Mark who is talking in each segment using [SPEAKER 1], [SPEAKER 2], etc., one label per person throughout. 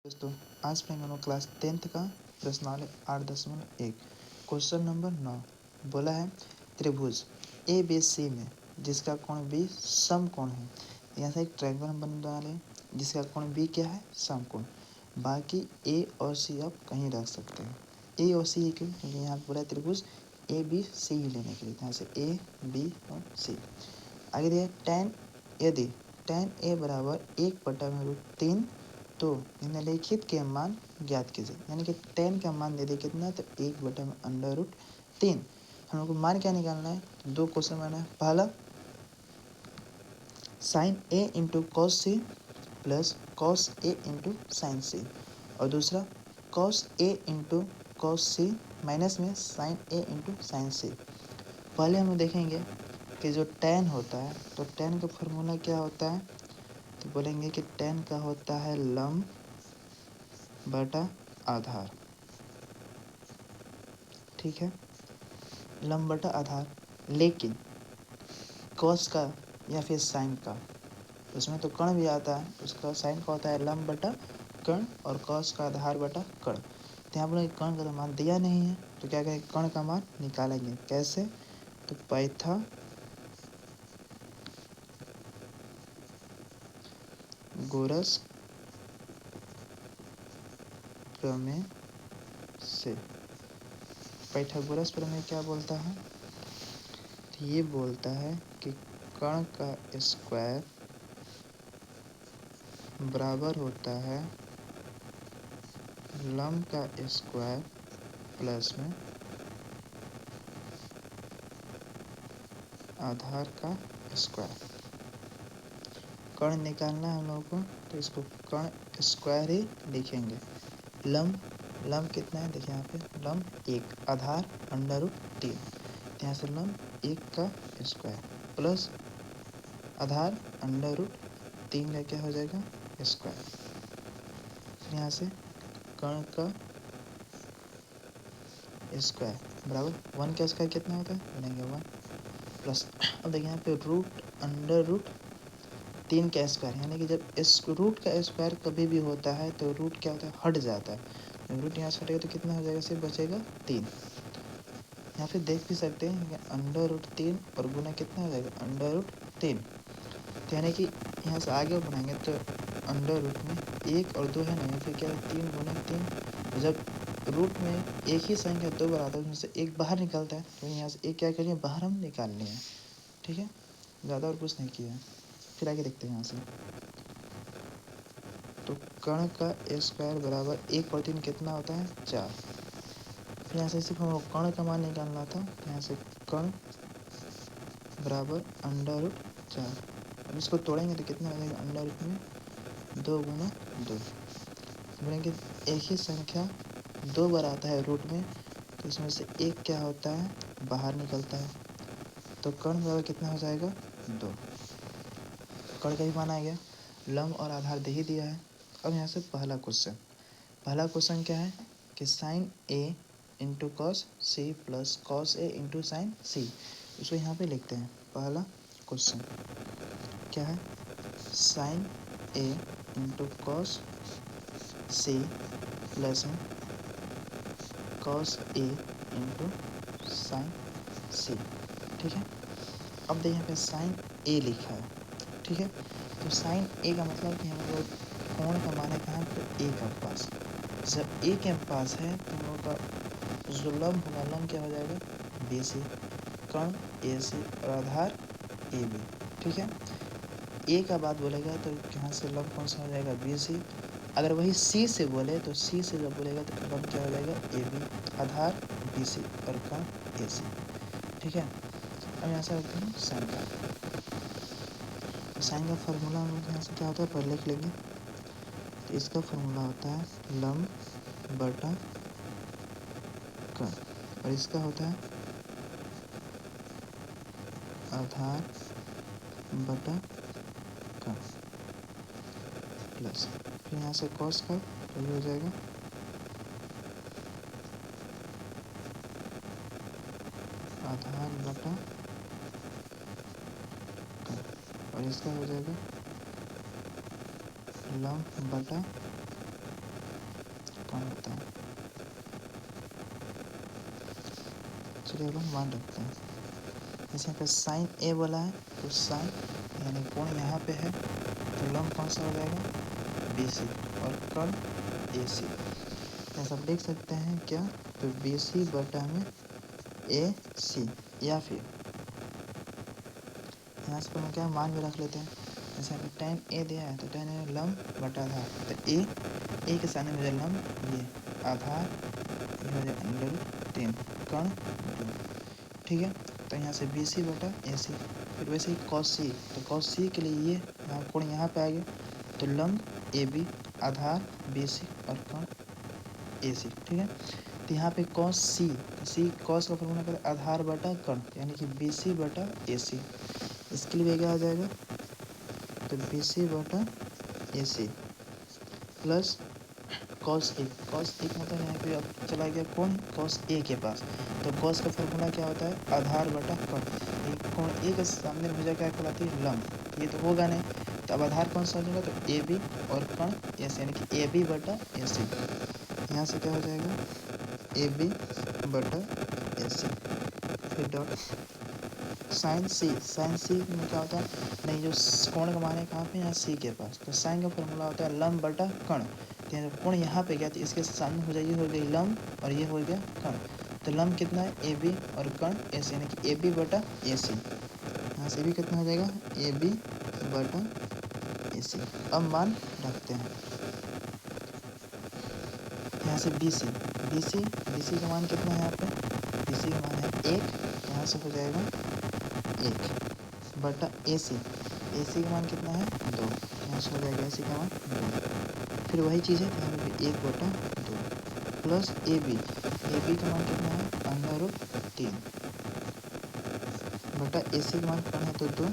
[SPEAKER 1] दोस्तों, आज पढ़ेंगे हम लोग क्लास 10th का प्रश्नावली 8.1 क्वेश्चन नंबर 9। बोला है त्रिभुज ए बी सी में जिसका कोण बी समकोण है। यहाँ से एक ट्रायंगल हम बना रहे हैं जिसका कोण बी क्या है, समकोण। बाकी ए और सी आप कहीं रख सकते हैं। ए और सी क्यों, क्योंकि यहाँ पर बोला त्रिभुज ए बी सी ही लेने के लिए, यहाँ से ए बी और सी। आगे दिया tan, यदि tan ए बराबर 1/√3 तो निम्नलिखित के मान ज्ञात कीजिए। यानी कि tan का मान दे दिए कितना, तो 1/√3। हम लोग को मान क्या निकालना है, दो क्वेश्चन माना है। पहला sin a into cos C plus cos A into sine C, और दूसरा cos a into cos C minus में sin a into sine C. पहले हम लोग देखेंगे कि जो tan होता है, तो tan का फॉर्मूला क्या होता है, तो बोलेंगे कि tan का होता है लंब बटा आधार। ठीक है, लंब बटा आधार। लेकिन cos का या फिर sin का, उसमें तो कर्ण भी आता है, उसका sin का होता है लंब बटा कर्ण और cos का आधार बटा कर्ण। तो यहाँ पर कर्ण का तो मान दिया नहीं है, तो क्या करेंगे, कर्ण का मान निकालेंगे। कैसे, तो पाइथागोरस प्रमेय से। पाइथागोरस प्रमेय क्या बोलता है, तो ये बोलता है कि कर्ण का स्क्वायर बराबर होता है लंब का स्क्वायर प्लस में आधार का स्क्वायर। कर्ण निकालना है हम लोगों को, तो इसको कर्ण स्क्वायर ही लिखेंगे। लंब कितना है, देखिए यहाँ पे लंब 1, आधार √3। यहाँ से लंब 1 का स्क्वायर प्लस आधार √3 का क्या हो जाएगा, स्क्वायर। फिर यहाँ से कर्ण का स्क्वायर बराबर 1 का स्क्वायर कितना होता है, बनेंगे 1 प्लस। अब देखिए यहाँ पे √3 का स्क्वायर, यानी कि जब इस रूट का स्क्वायर कभी भी होता है तो रूट क्या होता है, हट जाता है। जब रूट यहाँ से हटेगा तो कितना हो जाएगा, सिर्फ बचेगा 3। यहाँ पे देख भी सकते हैं √3 और गुना कितना हो जाएगा, √3। तो यानी कि यहाँ से आगे बनाएंगे तो अंडर रूट में 1 और 2 है ना, फिर क्या है 3 गुना 3। जब रूट में एक ही संख्या 2 बार आता है, उसमें से एक बाहर निकलता है, तो यहाँ से एक क्या करिए, बाहर हम निकाल लिए। ठीक है, ज़्यादा और कुछ नहीं किया। फिर आगे देखते हैं यहाँ से, तो कर्ण का स्क्वायर बराबर 1 और 3 कितना होता है, 4। फिर यहाँ से सिर्फ हमको कर्ण का मान निकालना था, तो यहाँ से कर्ण बराबर √4। अब इसको तोड़ेंगे तो कितना हो जाएगा, अंडर रूट में 2 गुना 2। बोलेंगे एक ही संख्या 2 बार आता है रूट में, तो इसमें से एक क्या होता है, बाहर निकलता है। तो कर्ण बराबर कितना हो जाएगा, 2। कर्ण का भी मान आ गया, लंब और आधार दे ही दिया है। अब यहाँ से पहला क्वेश्चन क्या है कि sine A into cos C plus cos A into sine C. उसको यहाँ पे लिखते हैं। पहला क्वेश्चन क्या है, sine A into cos C plus में cos A into sine C. ठीक है, अब देखिए यहाँ पे साइन ए लिखा है। ठीक है, तो साइन ए का मतलब कि हम लोग कोण का मान है कहाँ पे, ए का पास। जब ए के पास है तो हम लोग का जो लंब होगा, लंब क्या हो जाएगा, बी सी, कर्ण ए सी और आधार ए बी। ठीक है, ए का बात बोलेगा तो यहाँ से लंब कौन सा हो जाएगा, बी सी। अगर वही सी से बोले तो सी से जब बोलेगा तो लंब क्या हो जाएगा, A B, Aadhaar B C और कर्ण ए सी। ठीक है, अब यहाँ से रखते हैं साइन का। तो साइन का फार्मूला हम लोग यहाँ से क्या होता है, पहले लिख लेंगे। तो इसका फार्मूला होता है लंब बटा कर्ण, और इसका होता है आधार बटा कर्ण प्लस, फिर यहाँ से कॉस का तो ये हो जाएगा आधार बटा कर्ण, और इसका हो जाएगा लंब बटा कण होता है। चलिए हम लोग मान रखते हैं। जैसे यहाँ पे साइन ए बोला है तो साइन यानी कोण यहाँ पे है तो लंब कौन सा हो जाएगा, बी सी, और कण ए सी। ऐसा आप देख सकते हैं क्या, तो बी सी बटा में ए सी, या फिर यहाँ से हम क्या मान भी रख लेते हैं। जैसे यहाँ पे tan ए दिया है तो tan ए लंब बटा आधार, तो ए के सामने मुझे लंब ये आधार, ये हो जाए √3 कण 2, ठीक है। तो यहाँ से बी सी बटा ए सी, फिर वैसे ही cos सी, तो cos सी के लिए ये यहाँ कोण यहाँ पे आ गया तो लंब A B, Aadhaar B C और कण ए सी, ठीक है। तो यहाँ पे cos सी, तो सी cos का फॉर्मूला कर आधार बटा कण, यानी कि बी सी बटा ए सी। इसके लिए क्या आ जाएगा, तो बी सी बटा ए सी प्लस cos ए, मतलब यहाँ पे अब चला गया कौन, cos ए के पास, तो cos का फॉर्मूला क्या होता है, आधार बटा कण। कोण ए के सामने भुजा क्या कहलाती है, लंब, ये तो होगा नहीं, तो अब आधार कौन सा हो जाएगा, तो ए बी और कण ए सी, यानी कि ए बी बटा ए सी। यहाँ से क्या हो जाएगा, ए बी बटा ए सी, फिर डॉट साइन सी, साइन सी में क्या होता है, नहीं जो कोण का मान है कहाँ पे, यहाँ सी के पास, तो साइन का फॉर्मूला होता है लंब बटा कण। तो कोण यहाँ पे गया तो इसके सामने हो जाएगी, हो गई लंब और ये हो गया कण, तो लंब कितना है, ए बी और कण ए सी, यानी कि ए बी बटा ए सी। यहाँ से भी कितना हो जाएगा, ए बी बटा ए सी। अब मान रखते हैं। यहाँ से बी सी, बी सी का मान कितना है, यहाँ पे बी सी का मान है 1, यहाँ से हो जाएगा 1 बटा ए सी का मान कितना है 2, यहाँ से हो जाएगा ए सी का मान 2। फिर वही चीज़ है, तो यहाँ पे 1 बटा 2 प्लस ए बी का मान कितना है, √3 बटा ए सी का मान कितना है, तो 2।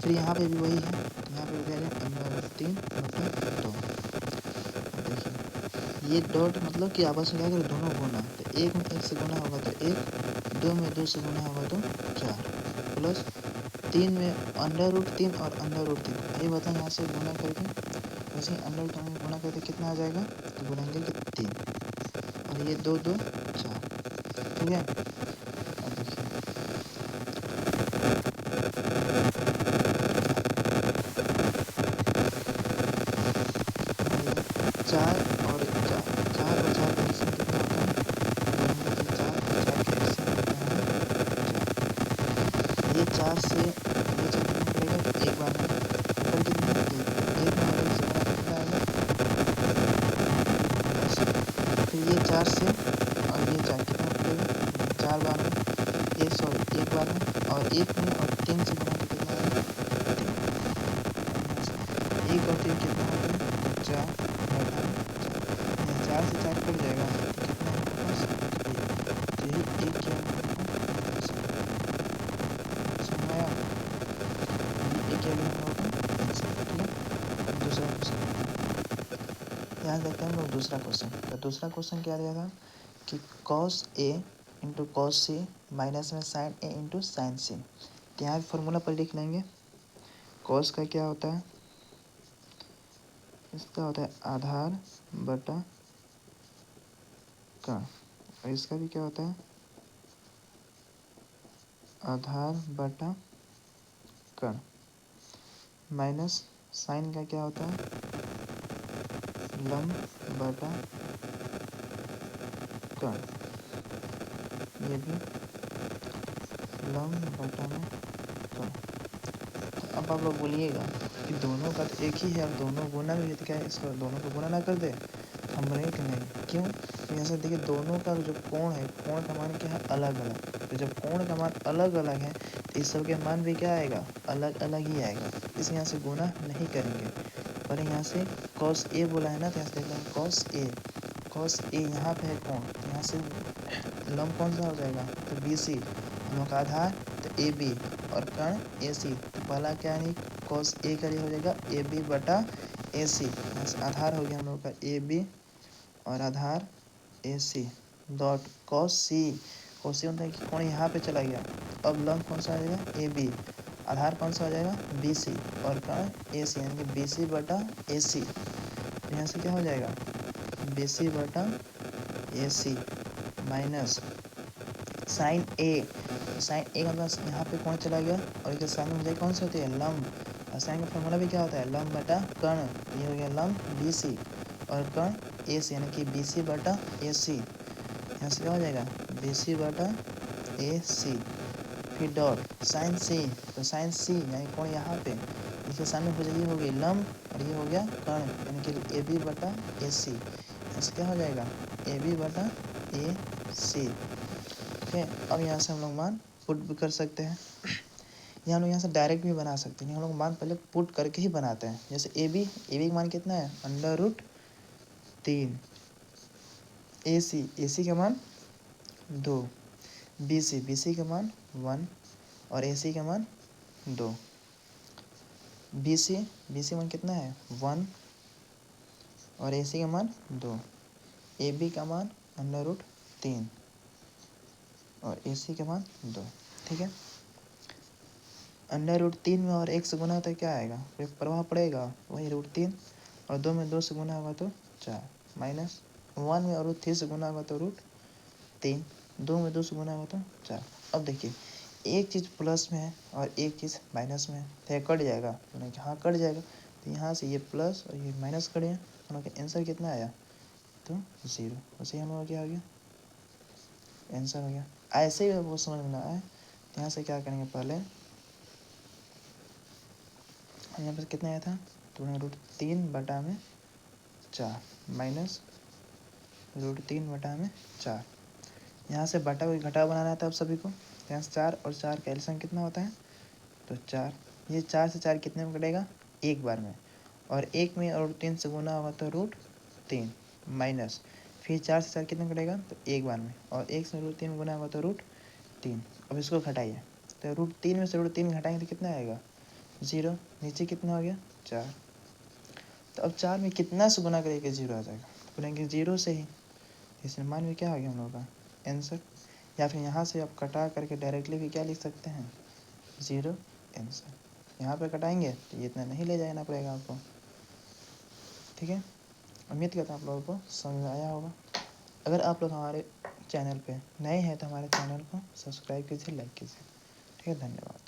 [SPEAKER 1] फिर यहाँ पे भी वही है, तो यहाँ पे हो जाएगा √3 बटा 2। ये डॉट मतलब कि आपस में क्या करें, दोनों गुना, तो 1 में 1 से गुना होगा तो 1, 2 में 2 से गुना होगा तो 4, प्लस 3 में √3 और √3, ये बताएं यहाँ से गुना करके, वैसे √3 में गुना करके कितना आ जाएगा, तो बोलेंगे कि 3, और ये 2 2 4, ठीक है। अब देखिए 4 और 4 का एलसीएम कितना होता है, बोलेंगे कि 4 और 4 का एलसीएम कितना है 4। ये 4 से ये 4 कितना पड़ेगा, एक बार में ऊपर कितना है, एक में अगर इसे बना कितना आएगा 10। फिर ये 4 से और ये 4 कितना पड़ेगा, 4 बार में, ये सॉरी 1 बार में, और 1 में और 3 से बना के कितना आएगा 3। 1 और 3 कितना होता है, 4 बटा 4 से 4 कट जाएगा तो कितना है हमारे पास 1, तो यही 1 क्या समझाया, ये 1 क्या होगा आंसर, ठीक है। दूसरा क्वेश्चन याद रखते हैं हम लोग, दूसरा क्वेश्चन, तो दूसरा क्वेश्चन क्या दिया था कि cos A into cos C minus में sin A into sin C। तो यहाँ फॉर्मूला पर लिख लेंगे, cos का क्या होता है, इसका होता है आधार बटा कण, और इसका भी क्या होता है, आधार बटा कण, माइनस साइन का क्या होता है, लंब बटा कण, ये भी लंब बटा में कण। तो अब आप लोग बोलिएगा कि दोनों का तो एक ही है और दोनों गुना भी है, तो क्या है इसको दोनों को गुना ना कर दे, हम रहे कि नहीं, क्यों, तो यहाँ से देखिए दोनों का जो कोण है, कोण का मान क्या है, अलग अलग, तो जब कोण का मान अलग अलग है तो इस सब के मान भी क्या आएगा, अलग अलग ही आएगा, इस यहाँ से गुना नहीं करेंगे। और यहाँ से cos A बोला है ना, तो यहाँ से देख लें cos A यहाँ पे है कोण, तो यहाँ से लंब कौन सा हो जाएगा, तो बी सी, हम लोग का आधार तो ए बी और कण ए सी, तो पहला क्या नहीं cos A का हो जाएगा ए बी बटा ए सी, यहाँ से आधार हो गया हम लोग का ए बी और आधार ए सी डॉट cos C होता है कि कोण यहाँ पे चला गया, अब लंब कौन सा आ जाएगा, ए बी, आधार कौन सा हो जाएगा बी सी और कण ए सी, यानी कि बी सी बटा ए सी। तो यहाँ से क्या हो जाएगा, BC बटा AC माइनस साइन ए, साइन ए का मतलब यहाँ पे कौन चला गया और इसके सामने मुझे कौन सी होती है लंब, और साइन का फॉर्मूला भी क्या होता है लंब बटा कर्ण, ये हो गया लंब BC और कर्ण AC यानी कि BC बटा AC, यहाँ से क्या हो जाएगा BC बटा AC, फिर डॉट साइन C, तो साइन C यानी कौन यहाँ पे इसके सामने हो जाएगी, हो गई लंब और ये हो गया कर्ण यानी कि AB बटा AC, यहाँ से क्या हो जाएगा AB बटा AC। ओके, अब यहाँ से हम लोग मान पुट भी कर सकते हैं, यहाँ लोग यहाँ से डायरेक्ट भी बना सकते हैं, हम लोग मान पहले पुट करके ही बनाते हैं। जैसे AB का मान कितना है √3, AC का मान 2, BC का मान 1 और AC का मान 2। BC मान कितना है 1 और AC का मान 2, AB का मान √3 और AC का मान 2। ठीक है, √3 में और 1 से गुना तो क्या आएगा, कोई प्रभाव पड़ेगा, वही √3 और 2 में 2 से गुना होगा तो 4 माइनस 1 में और √3 से गुना होगा तो √3, 2 में 2 से गुना होगा तो 4। अब देखिए एक चीज़ प्लस में है और एक चीज़ माइनस में है तो ये कट जाएगा, तो हाँ कट जाएगा, तो यहाँ से ये प्लस और ये माइनस कट गया, हम लोग का आंसर कितना आया तो 0। वैसे हम लोग क्या हो गया आंसर हो गया। ऐसे ही वो समझ में ना आए तो यहाँ से क्या करेंगे, पहले यहाँ पर कितना आया था तो √3 बटा में 4 माइनस √3 बटा में 4, यहाँ से बटा को घटा बनाना था अब सभी को, यहाँ से 4 और 4 का एलसीएम कितना होता है तो 4, ये 4 से 4 कितने में कटेगा एक बार में, और एक में और 3 से गुना होगा तो √3 माइनस फिर 4 से 4 कितने में कटेगा तो एक बार में, और 1 से √3 में गुना होगा तो √3। अब इसको घटाइए तो √3 में से √3 घटाएंगे तो कितना आएगा 0, नीचे कितना हो गया 4, तो अब 4 में कितना से गुना करेंगे 0 आ जाएगा, बोलेंगे 0 से ही, इसमें मान में क्या हो गया हम लोगों का आंसर। या फिर यहाँ से आप कटा करके डायरेक्टली भी क्या लिख सकते हैं 0 आंसर, यहाँ पर कटाएंगे तो ये इतना नहीं ले जाना पड़ेगा आपको। ठीक है, उम्मीद करता हूँ आप लोगों को समझ में आया होगा। अगर आप लोग हमारे चैनल पे नए हैं तो हमारे चैनल को सब्सक्राइब कीजिए, लाइक कीजिए। ठीक है, धन्यवाद।